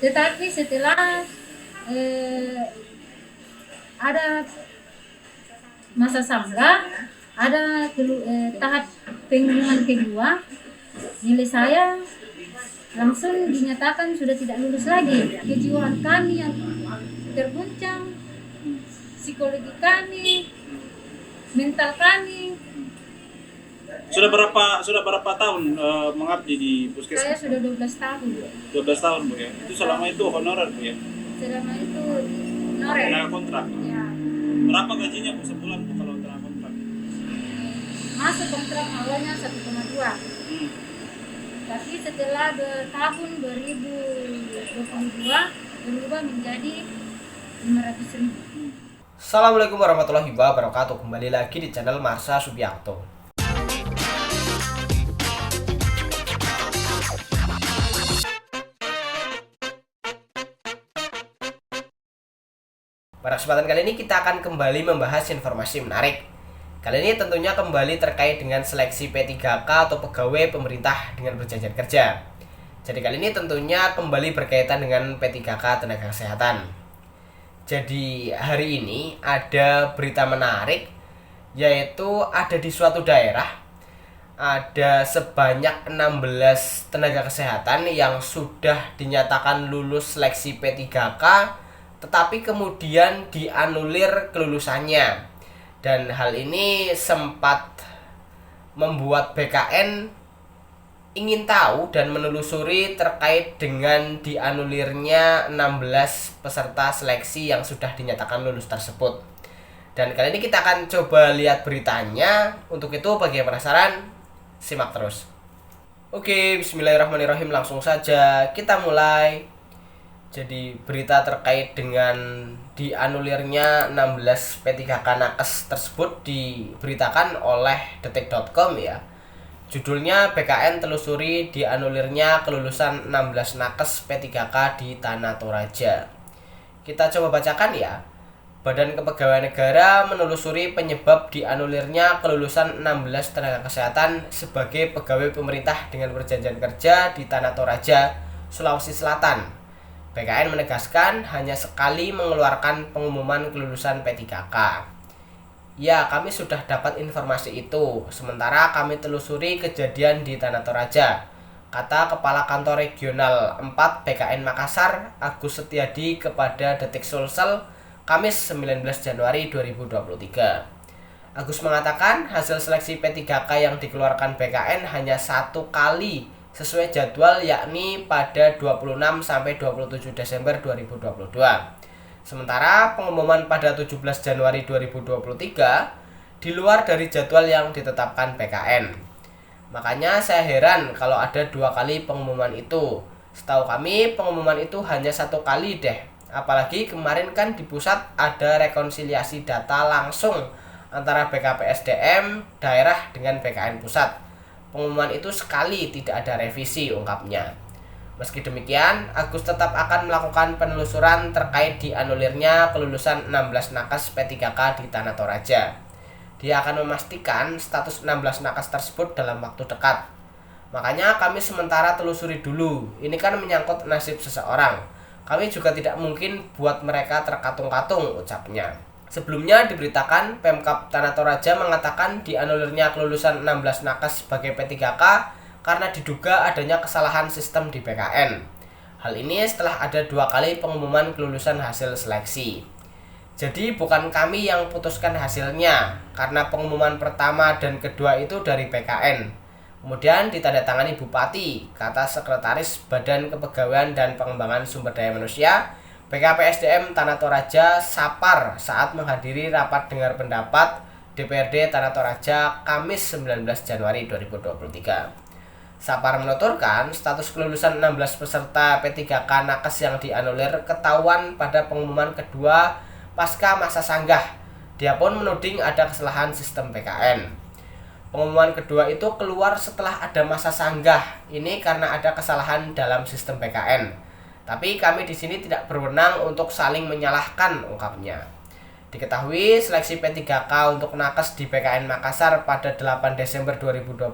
Tetapi setelah eh, ada masa sanggah, ada tahap pengumuman kedua, nilai saya langsung dinyatakan sudah tidak lulus lagi. Kejiwaan kami yang terguncang, psikologi kami, mental kami. Sudah berapa tahun mengabdi di Saya puskesmas? sudah 12 tahun. 12 tahun Bu ya. Itu selama itu honorer Bu ya. Selama itu honorer. Tenaga kontrak. Ya. Berapa gajinya Bu sebulan Bu kalau tenaga kontrak? Masuk kontrak awalnya 1,2. Hmm. Tapi setelah tahun 2022 berubah menjadi 500.000. Assalamualaikum warahmatullahi wabarakatuh. Kembali lagi di channel Marsha Subiakto. Pada kesempatan kali ini kita akan kembali membahas informasi menarik. Kali ini tentunya kembali terkait dengan seleksi P3K atau pegawai pemerintah dengan perjanjian kerja. Jadi kali ini tentunya kembali berkaitan dengan P3K tenaga kesehatan. Jadi hari ini ada berita menarik, yaitu ada di suatu daerah ada sebanyak 16 tenaga kesehatan yang sudah dinyatakan lulus seleksi P3K, tetapi kemudian dianulir kelulusannya. Dan hal ini sempat membuat BKN ingin tahu dan menelusuri terkait dengan dianulirnya 16 peserta seleksi yang sudah dinyatakan lulus tersebut. Dan kali ini kita akan coba lihat beritanya. Untuk itu bagi yang penasaran, simak terus. Oke, bismillahirrahmanirrahim, langsung saja kita mulai. Jadi berita terkait dengan dianulirnya 16 P3K nakes tersebut diberitakan oleh detik.com ya. Judulnya BKN telusuri dianulirnya kelulusan 16 nakes P3K di Tanah Toraja. Kita coba bacakan ya. Badan Kepegawaian Negara menelusuri penyebab dianulirnya kelulusan 16 tenaga kesehatan sebagai pegawai pemerintah dengan perjanjian kerja di Tanah Toraja, Sulawesi Selatan. BKN menegaskan hanya sekali mengeluarkan pengumuman kelulusan P3K. Ya, kami sudah dapat informasi itu. Sementara kami telusuri kejadian di Tanah Toraja, kata Kepala Kantor Regional 4 BKN Makassar, Agus Setiadi kepada Detik Sulsel, Kamis 19 Januari 2023. Agus mengatakan hasil seleksi P3K yang dikeluarkan BKN hanya satu kali sesuai jadwal, yakni pada 26 sampai 27 Desember 2022. Sementara pengumuman pada 17 Januari 2023 di luar dari jadwal yang ditetapkan BKN. Makanya saya heran kalau ada 2 kali pengumuman itu. Setahu kami pengumuman itu hanya 1 kali deh. Apalagi kemarin kan di pusat ada rekonsiliasi data langsung antara BKPSDM daerah dengan BKN pusat. Pengumuman itu sekali, tidak ada revisi, ungkapnya. Meski demikian, Agus tetap akan melakukan penelusuran terkait dianulirnya kelulusan 16 nakes P3K di Tanah Toraja. Dia akan memastikan status 16 nakes tersebut dalam waktu dekat. Makanya kami sementara telusuri dulu. Ini kan menyangkut nasib seseorang. Kami juga tidak mungkin buat mereka terkatung-katung, ucapnya. Sebelumnya diberitakan Pemkab Tanah Toraja mengatakan dianulirnya kelulusan 16 nakes sebagai P3K karena diduga adanya kesalahan sistem di BKN. Hal ini setelah ada 2 kali pengumuman kelulusan hasil seleksi. Jadi bukan kami yang putuskan hasilnya, karena pengumuman pertama dan kedua itu dari BKN. Kemudian ditandatangani Bupati, kata Sekretaris Badan Kepegawaian dan Pengembangan Sumber Daya Manusia BKPSDM Tanah Toraja Sapar saat menghadiri rapat dengar pendapat DPRD Tanah Toraja Kamis 19 Januari 2023. Sapar menuturkan status kelulusan 16 peserta P3K nakes yang dianulir ketahuan pada pengumuman kedua pasca masa sanggah. Dia pun menuding ada kesalahan sistem PKN. Pengumuman kedua itu keluar setelah ada masa sanggah. Ini karena ada kesalahan dalam sistem PKN. Tapi kami di sini tidak berwenang untuk saling menyalahkan, ungkapnya. Diketahui seleksi P3K untuk nakes di PKN Makassar pada 8 Desember 2022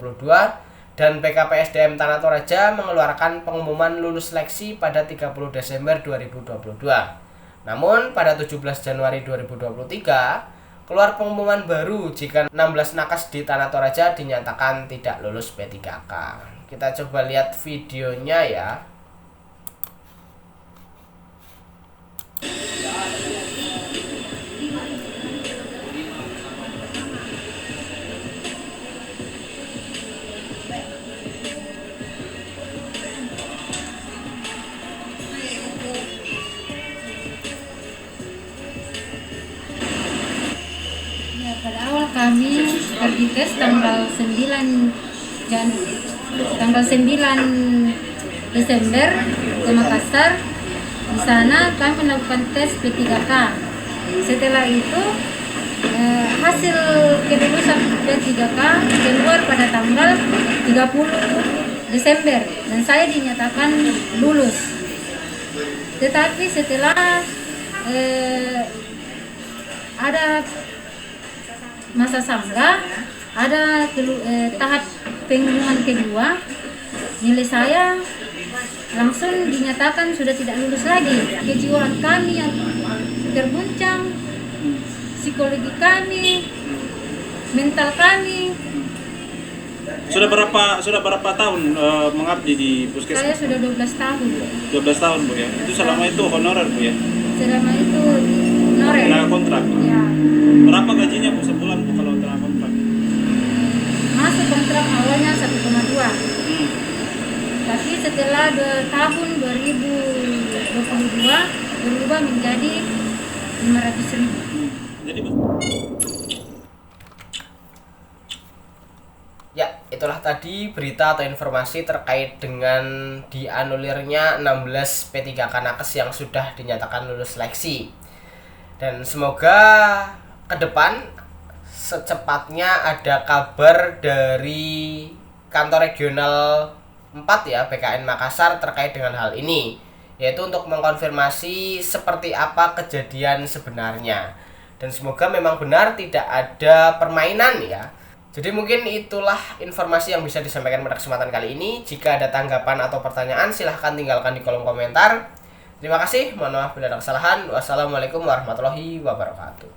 Dan BKPSDM Tanah Toraja mengeluarkan pengumuman lulus seleksi pada 30 Desember 2022. Namun pada 17 Januari 2023 keluar pengumuman baru jika 16 nakes di Tanah Toraja dinyatakan tidak lulus P3K. Kita coba lihat videonya ya. Ya, pada awal kami pergi tes tanggal 9 Desember ke Makassar. Di sana kami melakukan tes P3K. Setelah itu hasil kelulusan P3K keluar pada tanggal 30 Desember dan saya dinyatakan lulus. Tetapi setelah ada masa samga, ada tahap pengumuman kedua, nilai saya langsung dinyatakan sudah tidak lulus lagi. Kejiwaan kami yang terguncang, psikologi kami, mental kami. Sudah berapa tahun mengabdi di puskesmas? Saya sudah 12 tahun. 12 tahun Bu ya. Itu selama itu honorer Bu ya. Selama itu honorer. Tenaga kontrak. Ya. Berapa gajinya Bu sebulan Bu kalau tenaga kontrak? Masuk kontrak awalnya 1,2. Hmm. Tapi setelah tahun 2022 berubah menjadi 500.000. Jadi Ya, itulah tadi berita atau informasi terkait dengan dianulirnya 16 P3K nakes yang sudah dinyatakan lulus seleksi. Dan semoga ke depan secepatnya ada kabar dari kantor regional 4 ya PKN Makassar terkait dengan hal ini, yaitu untuk mengkonfirmasi seperti apa kejadian sebenarnya. Dan semoga memang benar tidak ada permainan ya. Jadi mungkin itulah informasi yang bisa disampaikan pada kesempatan kali ini. Jika ada tanggapan atau pertanyaan silahkan tinggalkan di kolom komentar. Terima kasih, mohon maaf bila ada kesalahan. Wassalamualaikum warahmatullahi wabarakatuh.